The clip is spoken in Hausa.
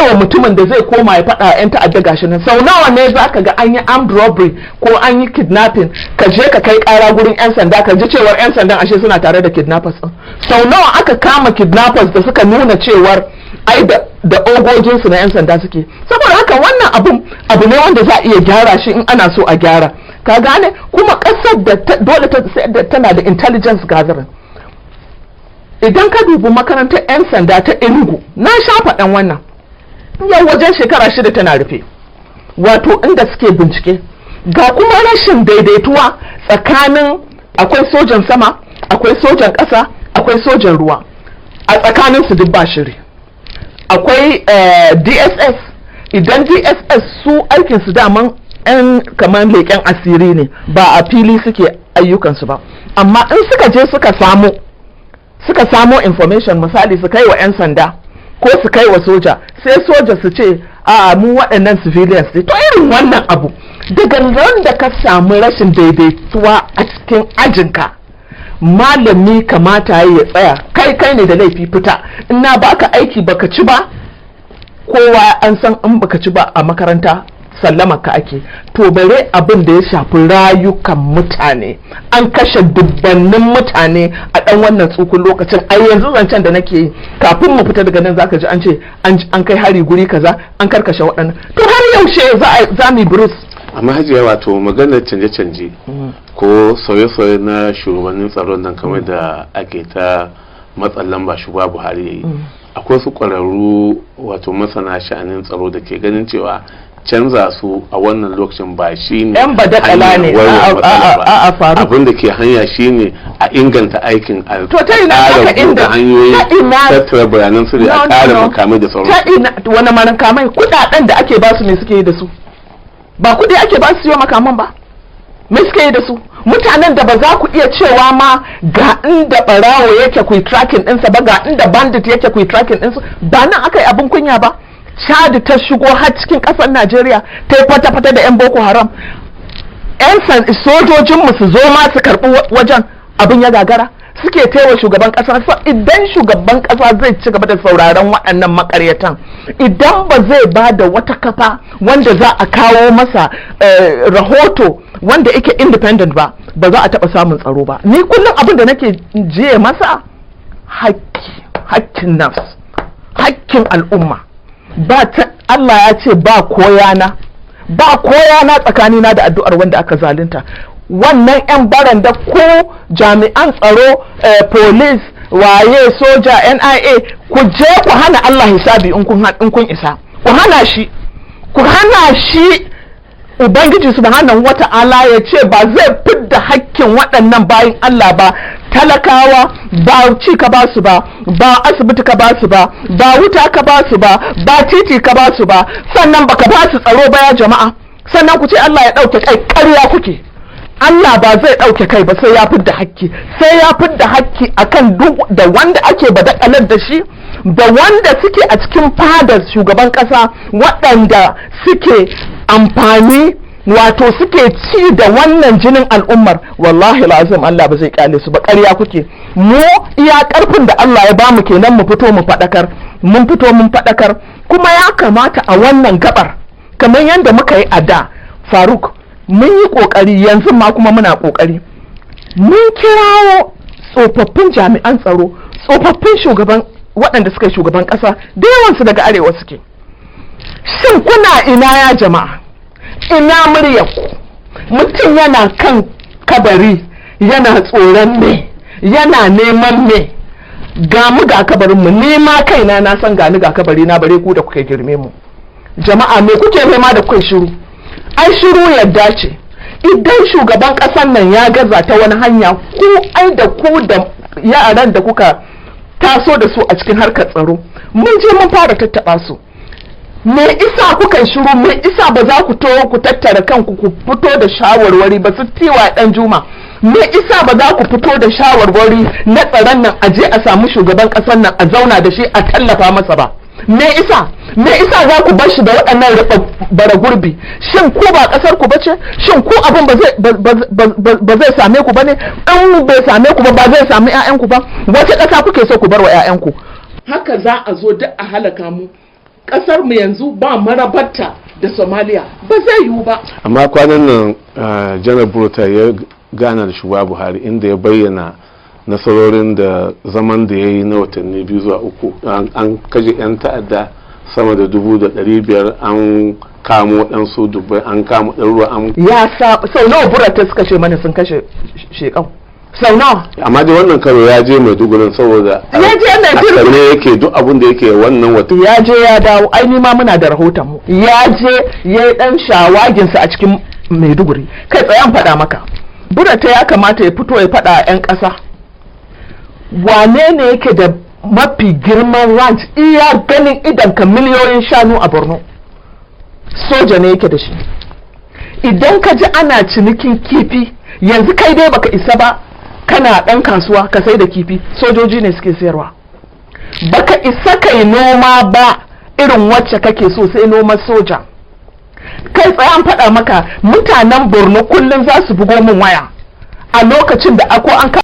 wa mutumin da zai koma ya faɗa 'yan ta'adda gashi nan. Sau nawa ne za ka ga an yi armed robbery ko an yi kidnapping, ka je ka kai ƙara gurin 'yan sanda ka ji cewar 'yan sandan ashe suna tare da kidnappers ɗin. Sau nawa aka kama kidnappers da suka nuna cewar ai da ogoginsu na 'yan sanda suke. Saboda haka wannan abu ne wanda za a iya gyara shi in ana so a gyara, ka gane. Kuma ƙasar da dole tana da intelligence gathering. Idan ka dubi makarantar 'yan sanda ta Enugu, na sha faɗan wannan, yau wajen shekara 6 tana rufe, wato inda suke bincike. Ga kuma rashin daidaituwa tsakanin, akwai sojan sama, akwai sojan ƙasa, akwai sojan ruwa, a tsakanin su duk ba shiri. Akwai DSS, idan DSS su aikin su daman 'yan kamar leƙen asiri ne, ba a fili suke ayyukansu ba, amma in suka je suka samo information, misali su kai wa 'yan sanda ko su kai wa soja, sai soja su ce a mu waɗannan civilians ne. To irin wannan abu, daga ran da ka samu rashin daidaituwa a cikin ajinka, malami kamata ya tsaya, kai ne da laifi, fita. In na baka aiki baka ci ba, kowa an san in baka ci ba a makaranta sallama ka ake. To bare abin da ya shafi rayukan mutane, an kashe dubbannin mutane a ɗan wannan tsukun lokacin. A yanzu zancen da nake yi, kafin mu fita daga nan zaka ji an ce an kai hari guri kaza, an karkashe waɗannan. To har yaushe za mu burus? Amma Hajiya, wato maganar canje-canje ko sauye-sauye na shugabannin tsaron nan kamar da ake ta matsan lamba shugaba Buhari yayi, akwai su ƙwararru wato masana sha'anin tsaro da ke ganin cewa canza su a wannan lokacin ba shi ne yan badakala ne a faru. Abin da ke hanya shi ne a inganta aikin a ƙara hanyoyi tattara bayanan sirri, a ƙara makamai da sauran. Wani makamai? Kudaden da ake basu me suke yi da su? Ba kudi ake ba su siyo makaman ba? Me suke yi da su? Mutanen da ba za ku iya cewa ma ga inda barawo yake ku tracking ɗinsa ba, ga inda bandit yake ku tracking ɗinsa, ba nan aka yi abin kunya ba. Chad ta shigo har cikin ƙasar Najeriya ta yi fata-fata da 'yan Boko Haram. 'Yan sojojinmu su zo ma su karɓi wajen, abin ya gagara. Suke taiwa shugaban ƙasa. Idan shugaban ƙasa zai ci gaba da sauraron waɗannan makaryatan, idan ba zai ba da wata kafa wanda za a kawo masa rahoto wanda yake independent ba za a taɓa samun tsaro ba. Ni kullum abin da nake jiye masa hakkin nafs, hakkin al'umma. Allah ya ce ba koyana tsakanina da addu'ar wanda aka zalunta. Wannan 'yan baranda ko jami'an tsaro, police, waye, soja, NIA, ku je ku hana Allah hisabi in kun isa. Ku hana shi Ubangiji subhanahu wata'ala ya ce ba zai fidda hakkin waɗannan bayin Allah ba. Talakawa ba ci ka ba su ba asibiti ka ba su ba wuta ka ba su ba titi ka ba su ba, sannan baka ba su tsaro ba ya jama'a, sannan ku ce Allah ya ɗauke kai. ƙarya kuke. Allah ba zai ɗauke kai ba sai ya fidda hakki akan duk da wanda ake badakalar da shi, da wanda suke a cikin fadar shugaban ƙasa, waɗanda suke amfani, wato suke ci da wannan jinin al'ummar. Wallahi lazim Allah ba zai kyale su ba. ƙarya kuke. Mu iya ƙarfin da Allah ya bamu kenan mu fito mu faɗakar. Kuma ya kamata a wannan gabar, kamar yadda muka yi a da, Faruk, mun yi ƙoƙari, yanzu ma kuma muna ƙoƙari. Mun kirawo tsofaffin jami'an tsaro, tsofaffin waɗanda suka yi shugaban ƙasa, da yawansu daga arewa suke. Shin kuna ina ya jama'a? Ina muryarku? Mutum yana kan kabari, yana tsoron me, yana neman me. Ga mu ga kabarinmu, ni ma kaina na san gani ga kabari na, bare ku da kuka girme mu. Jama'a me kuke nema da kuka shiru? Ai shiru yadda ce. Idan shugaban ƙasar nan ya gaza ta wani hanya, ku da yaran da kuka taso da su a cikin harkar tsaro, mun je mun fara tattaɓa su. Me isa kuka shiru? Me isa ba za ku ku tattara kanku ku fito da shawarwari ba? Su tiwa dan juma, me isa ba za ku fito da shawarwari na tsaron nan a je a samu shugaban ƙasar nan a zauna da shi a tallafa masa ba? Me isa za ku bar shi da waɗannan bara gurbi? Shin ku ba ƙasar ku bace? Shin ku abin ba zai same ku bane? In bai same ku ba zai sami ƴaƴanku ba? Wace ƙasa kuke so ku bar wa ƴaƴanku? Haka za a zo duk a halaka mu. kasar mu yanzu ba marabarta da Somalia, ba zai yiwu ba. Amma kwanan nan janar Burta ya gana da shugaba Buhari inda ya bayyana nasarorin da zaman da ya yi na watanni 2 zuwa 3 an kaje 'yan ta'adda sama da 500,000, an kamo waɗansu dubbai, an kamo ɗaruruwa, an ya sau nawa Burta suka kashe mana, sun kashe shekau sau nawa. Amma dai wannan karo ya je Maiduguri saboda ya je Maiduguri ne yake duk abin da yake wannan wata ya je ya dawo. Ai ni ma muna da rahoton mu, ya je ya yi dan shawaginsa a cikin Maiduguri. Kai tsayan faɗa maka, Burta ya kamata ya fito ya faɗa 'yan ƙasa wane ne yake da mafi girman ranch iya ganin idan ka miliyoyin shanu a Borno. Soja ne yake da shi. Idan ka ji ana cinikin kifi yanzu kai dai baka isa ba, kana dan kasuwa ka sai da kifi, sojoji ne suke sayarwa. Baka isa kai noma ba irin wacce kake so, sai noman soja. Kai tsayan faɗa maka, mutanen Borno kullum za su bugo min waya a lokacin da an